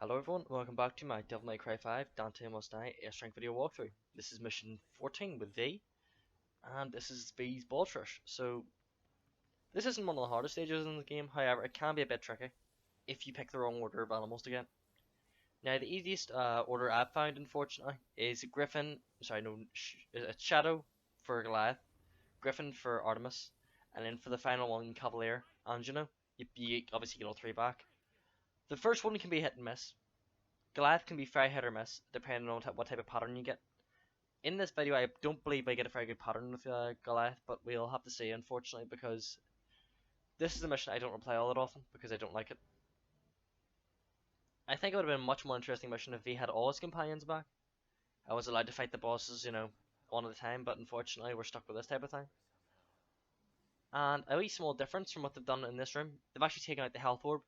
Hello everyone, welcome back to my Devil May Cry 5 Dante Must Die Airstrike video walkthrough. This is mission 14 with V, and this is V's boss rush. So, this isn't one of the hardest stages in the game, however, it can be a bit tricky if you pick the wrong order of animals to get. Now, the easiest order I've found, unfortunately, is Griffin, sorry, no, it's Shadow for Goliath, Griffin for Artemis, and then for the final one, Cavalier, Angelo. You obviously get all three back. The first one can be hit and miss. Goliath can be very hit or miss, depending on what type of pattern you get. In this video, I don't believe I get a very good pattern with Goliath, but we'll have to see, unfortunately, because this is a mission I don't replay all that often, because I don't like it. I think it would have been a much more interesting mission if he had all his companions back. I was allowed to fight the bosses, one at a time, but unfortunately we're stuck with this type of thing. And a wee small difference from what they've done in this room, they've actually taken out the health orb.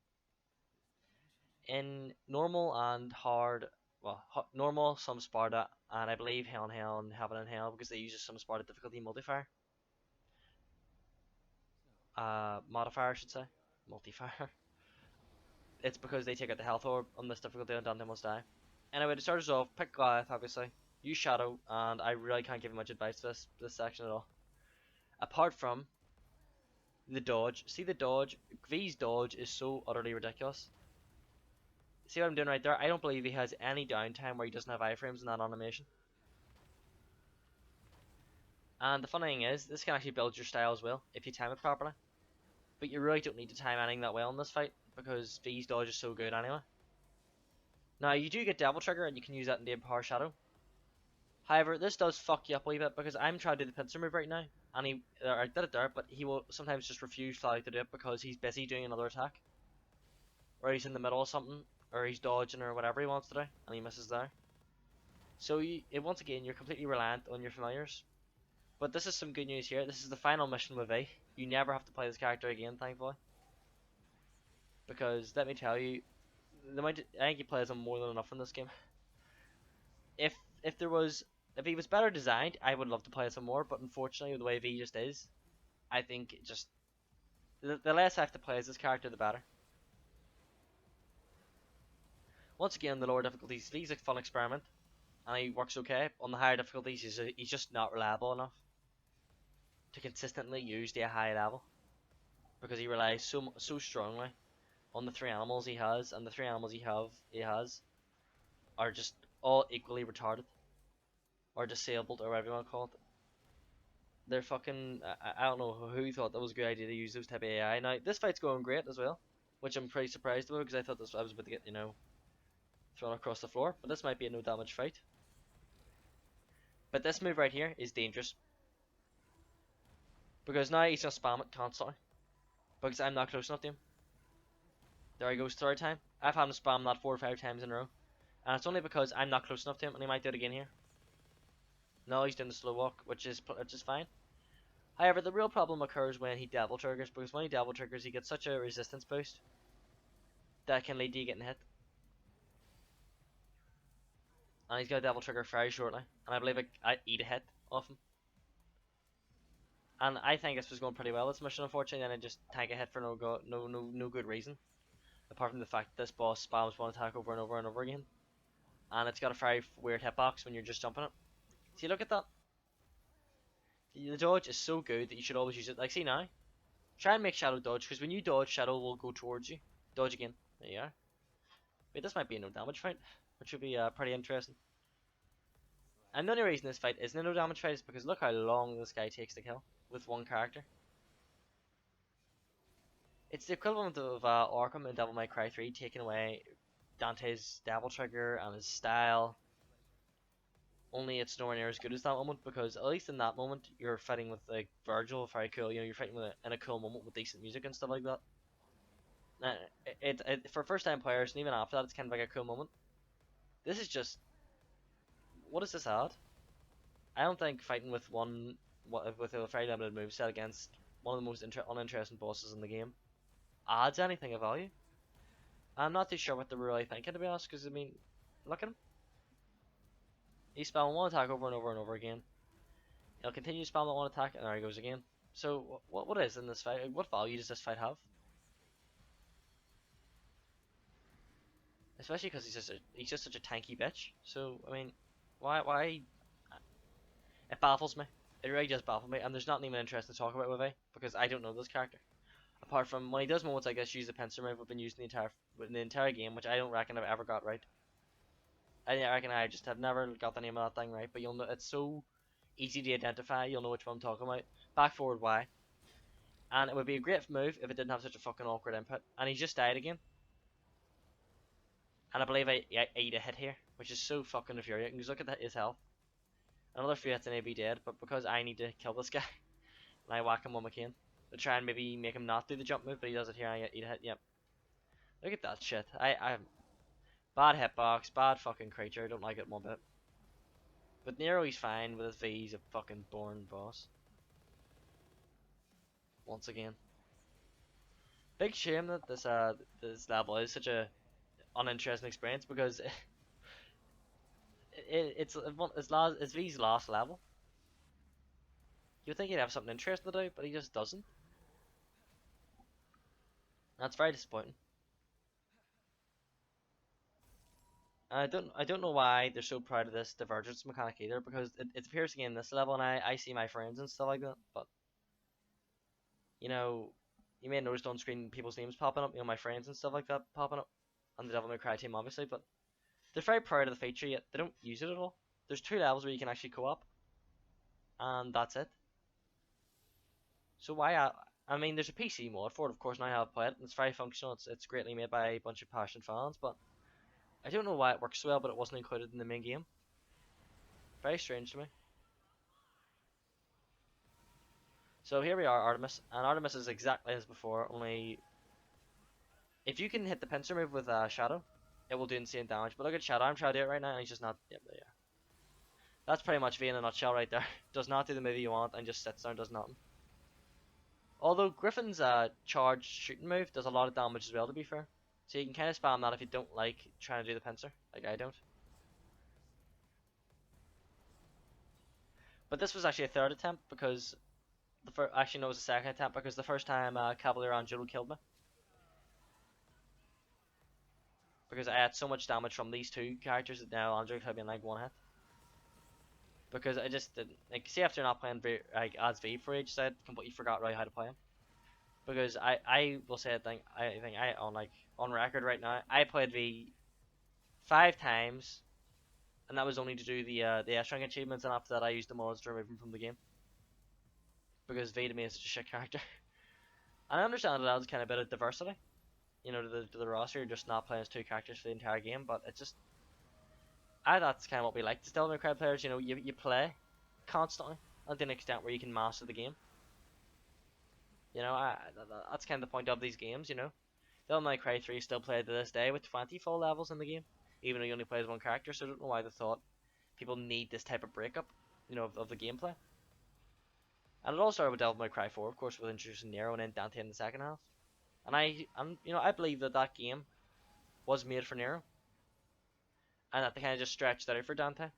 In normal and hard, well, normal, some Sparta, and I believe Hell and Hell and Heaven and Hell, because they use some Sparta difficulty modifier. Modifier, I should say. Multifier. It's because they take out the health orb on this difficulty and Dante Must Die. Anyway, to start us off, pick Goliath, obviously. Use Shadow, and I really can't give you much advice to this section at all. Apart from the dodge. See the dodge? V's dodge is so utterly ridiculous. See what I'm doing right there? I don't believe he has any downtime where he doesn't have iframes in that animation. And the funny thing is, this can actually build your style as well, if you time it properly. But you really don't need to time anything that well in this fight, because V's dodge is so good anyway. Now, you do get Devil Trigger, and you can use that in the Empower Shadow. However, this does fuck you up a wee bit, because I'm trying to do the pincer move right now, and I did it there, but he will sometimes just refuse flat to do it because he's busy doing another attack. Or he's in the middle of something, or he's dodging, or whatever he wants to do, and he misses there. So, once again, you're completely reliant on your familiars. But this is some good news here. This is the final mission with V. You never have to play this character again, thankfully. Because, let me tell you, I think he plays him more than enough in this game. If if he was better designed, I would love to play some more. But unfortunately, the way V just is, I think the less I have to play as this character, the better. Once again, the lower difficulties, he's a fun experiment, and he works okay. On the higher difficulties, he's just not reliable enough to consistently use the high level, because he relies so strongly on the three animals he has, and the three animals he has are just all equally retarded or disabled or whatever you want to call it. They're fucking. I don't know who thought that was a good idea to use those type of AI. Now this fight's going great as well, which I'm pretty surprised about because I thought I was about to get thrown across the floor, but this might be a no damage fight. But this move right here is dangerous, because now he's gonna spam it constantly, because I'm not close enough to him. There he goes, third time. I've had him spam that 4 or 5 times in a row, and it's only because I'm not close enough to him, and he might do it again here. No, he's doing the slow walk, which is fine. However, the real problem occurs when he devil triggers, because when he devil triggers, he gets such a resistance boost that can lead to you getting hit. And he's got a devil trigger very shortly, and I believe I eat a hit off him. And I think this was going pretty well this mission, unfortunately, and I just tank a hit for no good reason, apart from the fact that this boss spams one attack over and over and over again, and it's got a very weird hitbox when you're just jumping it. See, look at that. The dodge is so good that you should always use it. Like, see now, try and make Shadow dodge, because when you dodge, Shadow will go towards you. Dodge again. There you are. Wait, this might be a no damage fight, which would be pretty interesting. And the only reason this fight isn't a no damage fight is because look how long this guy takes to kill with one character. It's the equivalent of Arkham in Devil May Cry 3 taking away Dante's Devil Trigger and his style. Only it's nowhere near as good as that moment, because at least in that moment you're fighting with like Virgil, very cool. You're fighting in a cool moment with decent music and stuff like that. For first time players, and even after that, it's kind of like a cool moment. This is just, what does this add? I don't think fighting with with a very limited moveset against one of the most uninteresting bosses in the game adds anything of value. I'm not too sure what they're really thinking, to be honest, because I mean, look at him. He's spamming one attack over and over and over again. He'll continue to spam that one attack, and there he goes again. So, what is in this fight? What value does this fight have? especially because he's just such a tanky bitch. So I mean, why? It baffles me. It really does baffle me, and there's nothing even interesting to talk about with A because I don't know this character. Apart from when he does moments like this, use the pincer move I've been using the entire game, which I don't reckon I've ever got right. I reckon I just have never got the name of that thing right, but you'll know it's so easy to identify. You'll know which one I'm talking about. Back forward Y, and it would be a great move if it didn't have such a fucking awkward input. And he just died again, and I believe I ate a hit here, which is so fucking infuriating. Because look at his health. Another 3 hits and he'd be dead, but because I need to kill this guy, and I whack him with my cane to try and maybe make him not do the jump move, but he does it here. And I eat a hit. Yep. Look at that shit. I bad hitbox, bad fucking creature. I don't like it one bit. But Nero, he's fine with his V. He's a fucking born boss. Once again, big shame that this level is such a uninteresting experience because it's V's last level. You'd think he'd have something interesting to do, but he just doesn't. That's very disappointing. I don't know why they're so proud of this divergence mechanic either, because it appears again in this level, and I see my friends and stuff like that. But you know, you may have noticed on screen people's names popping up, you know, my friends and stuff like that popping up, on the Devil May Cry team obviously. But they're very proud of the feature, yet they don't use it at all. There's 2 levels where you can actually co-op, and that's it. So why? I mean, there's a PC mod for it, of course, and I have played it, and it's very functional. It's greatly made by a bunch of passionate fans, but I don't know why it works so well, but it wasn't included in the main game. Very strange to me. So here we are, Artemis, and Artemis is exactly as before, only if you can hit the pincer move with Shadow, it will do insane damage. But look at Shadow, I'm trying to do it right now, and he's just not. Yep, there you are. That's pretty much V in a nutshell right there. Does not do the move you want, and just sits there and does nothing. Although Griffin's charge shooting move does a lot of damage as well, to be fair. So you can kind of spam that if you don't like trying to do the pincer, like I don't. But this was actually a 3rd attempt because actually no, it was a 2nd attempt because the first time Cavalier Angelo killed me. Because I had so much damage from these 2 characters that now Angelo had been like 1 hit. Because I just didn't, like, see, after not playing like as V for ages, I completely forgot really how to play him. Because I will say I think on record right now, I played V 5 times, and that was only to do the S rank achievements, and after that I used the mods to remove him from the game. Because V to me is such a shit character. And I understand that adds kind of a bit of diversity, you know, to the roster. You're just not playing as 2 characters for the entire game, but it's just, that's kind of what we like to Devil May Cry players. You know, you play constantly until an extent where you can master the game. You know, that's kind of the point of these games. You know, Devil May Cry 3 is still played to this day with 20 full levels in the game, even though you only play as 1 character. So I don't know why they thought people need this type of breakup, you know, of the gameplay. And it all started with Devil May Cry 4, of course, with introducing Nero and then Dante in the second half. And I believe that game was made for Nero, and that they kind of just stretched that out for Dante. And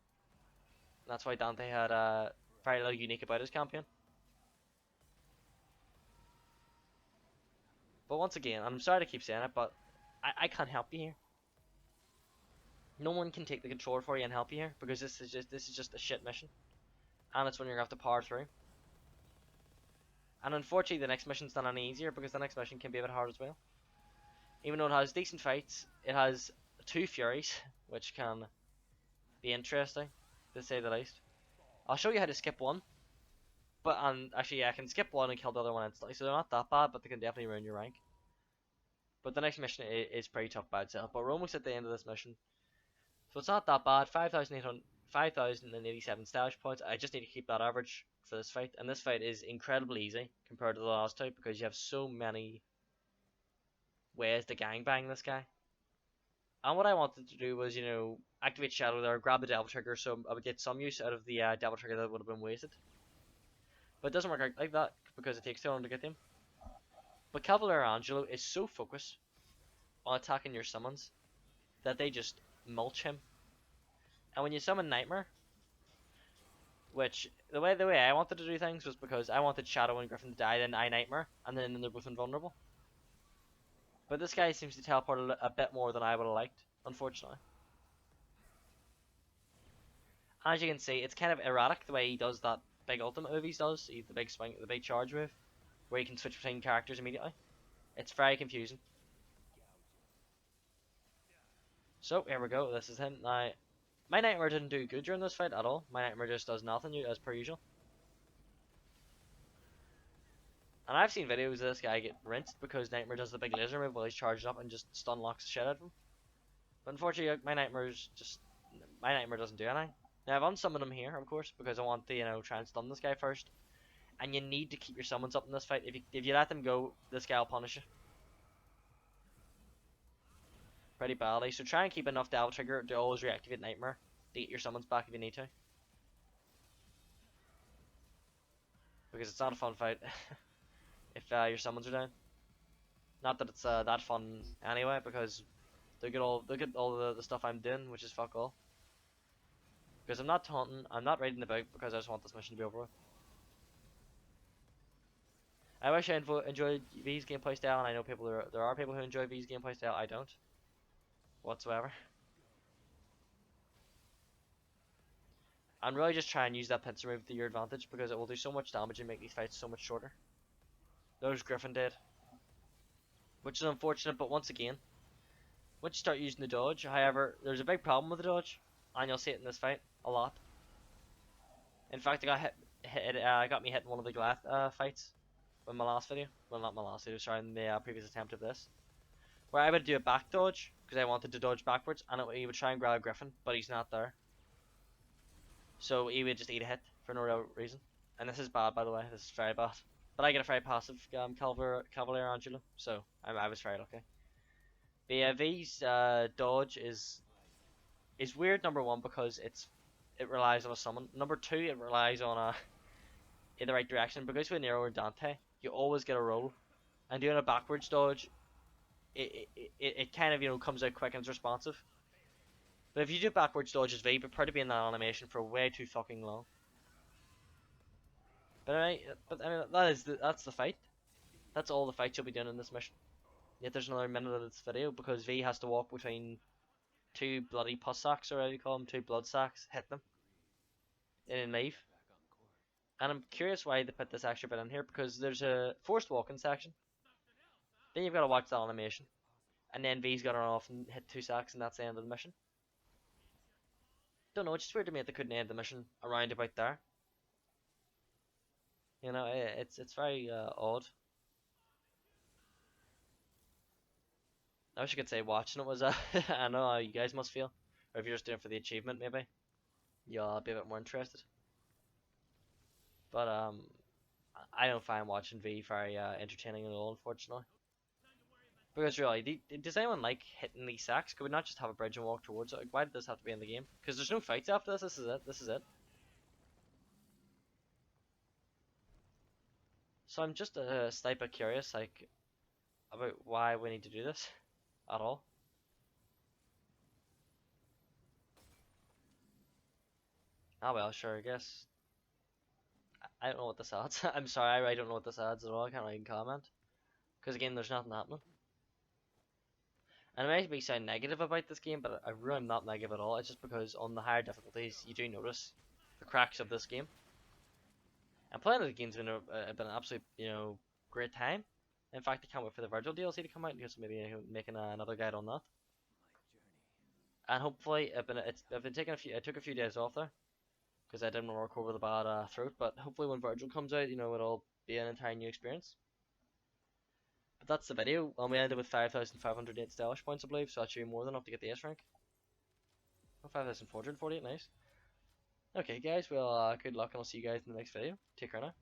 that's why Dante had very little unique about his campaign. But once again, I'm sorry to keep saying it, but I can't help you here. No one can take the controller for you and help you here because this is just a shit mission, and it's when you're gonna have to power through. And unfortunately, the next mission's not any easier because the next mission can be a bit hard as well. Even though it has decent fights, it has 2 Furies, which can be interesting, to say the least. I'll show you how to skip one, but actually, I can skip one and kill the other one instantly, so they're not that bad, but they can definitely ruin your rank. But the next mission is pretty tough by itself, but we're almost at the end of this mission, so it's not that bad. 5,087 stage points. I just need to keep that average for this fight, and this fight is incredibly easy compared to the last 2 because you have so many ways to gangbang this guy. And what I wanted to do was, you know, activate Shadow there, grab the Devil Trigger, so I would get some use out of the Devil Trigger that would have been wasted. But it doesn't work out like that because it takes too long to get him. But Cavalier Angelo is so focused on attacking your summons that they just mulch him. And when you summon Nightmare, which the way I wanted to do things was because I wanted Shadow and Griffin to die, then I Nightmare, and then they're both invulnerable. But this guy seems to teleport a bit more than I would have liked, unfortunately. As you can see, it's kind of erratic the way he does that big ultimate move he does, the big swing, the big charge move, where he can switch between characters immediately. It's very confusing. So, here we go, this is him. Now, my Nightmare didn't do good during this fight at all. My Nightmare just does nothing as per usual. And I've seen videos of this guy get rinsed because Nightmare does the big laser move while he's charged up and just stun locks the shit out of him. But unfortunately, my Nightmare doesn't do anything. Now I've unsummoned him here, of course, because I want to, try and stun this guy first. And you need to keep your summons up in this fight. If you let them go, this guy will punish you pretty badly. So try and keep enough Devil Trigger to always reactivate Nightmare to get your summons back if you need to. Because it's not a fun fight if your summons are down. Not that it's that fun anyway, because look at all the stuff I'm doing, which is fuck all. Because I'm not taunting, I'm not reading the book because I just want this mission to be over with. I wish I enjoyed V's gameplay style, and I know there are people who enjoy V's gameplay style. I don't whatsoever. I'm really just trying to use that pincer move to your advantage because it will do so much damage and make these fights so much shorter. There's Griffin dead, which is unfortunate, but once again, once you start using the dodge, however, there's a big problem with the dodge, and you'll see it in this fight a lot. In fact, it got me hit in one of the Goliath fights in my last video. Well, not my last video, sorry, in the previous attempt of this. Where I would do a back dodge, because I wanted to dodge backwards, and he would try and grab Griffin, but he's not there. So he would just eat a hit for no real reason. And this is bad, by the way, this is very bad. But I get a very passive Cavalier Angelo, so I was very lucky. But yeah, V's dodge is weird, number one, because it relies on a summon. Number two, it relies on in the right direction. Because with Nero or Dante, you always get a roll. And doing a backwards dodge, it kind of, comes out quick and it's responsive. But if you do backwards dodges V, prepare to be in that animation for way too fucking long. But I mean, that's the fight. That's all the fights you'll be doing in this mission. Yet there's another minute of this video because V has to walk between two bloody pus sacks, or how do you call them? Two blood sacks, hit them, and then leave. And I'm curious why they put this extra bit in here, because there's a forced walking section. Then you've got to watch that animation. And then V's got to run off and hit two sacks, and that's the end of the mission. Don't know, it's just weird to me that they couldn't end the mission around about there. It's very odd. I wish I could say watching it was I know how you guys must feel. Or if you're just doing it for the achievement, maybe you'll be a bit more interested. But I don't find watching V very entertaining at all, unfortunately. Because really, does anyone like hitting these sacks? Could we not just have a bridge and walk towards it? Like, why did this have to be in the game? Because there's no fights after this. This is it. This is it. So I'm just a slight bit curious, like, about why we need to do this at all. Ah well, sure, I guess. I don't know what this adds. I'm sorry, I don't know what this adds at all. I can't really comment. Because again, there's nothing happening. And it might be sound negative about this game, but I really am not negative at all. It's just because on the higher difficulties, you do notice the cracks of this game. And playing the game's been an absolute, great time. In fact, I can't wait for the Virgil DLC to come out, because maybe making another guide on that. And hopefully, I took a few days off there, because I didn't want to record with a bad throat. But hopefully, when Virgil comes out, it'll be an entirely new experience. But that's the video. We ended with 5,508 stylish points, I believe, so that's actually more than enough to get the S rank. Oh, 5,448, nice. Okay, guys, well, good luck, and I'll see you guys in the next video. Take care now.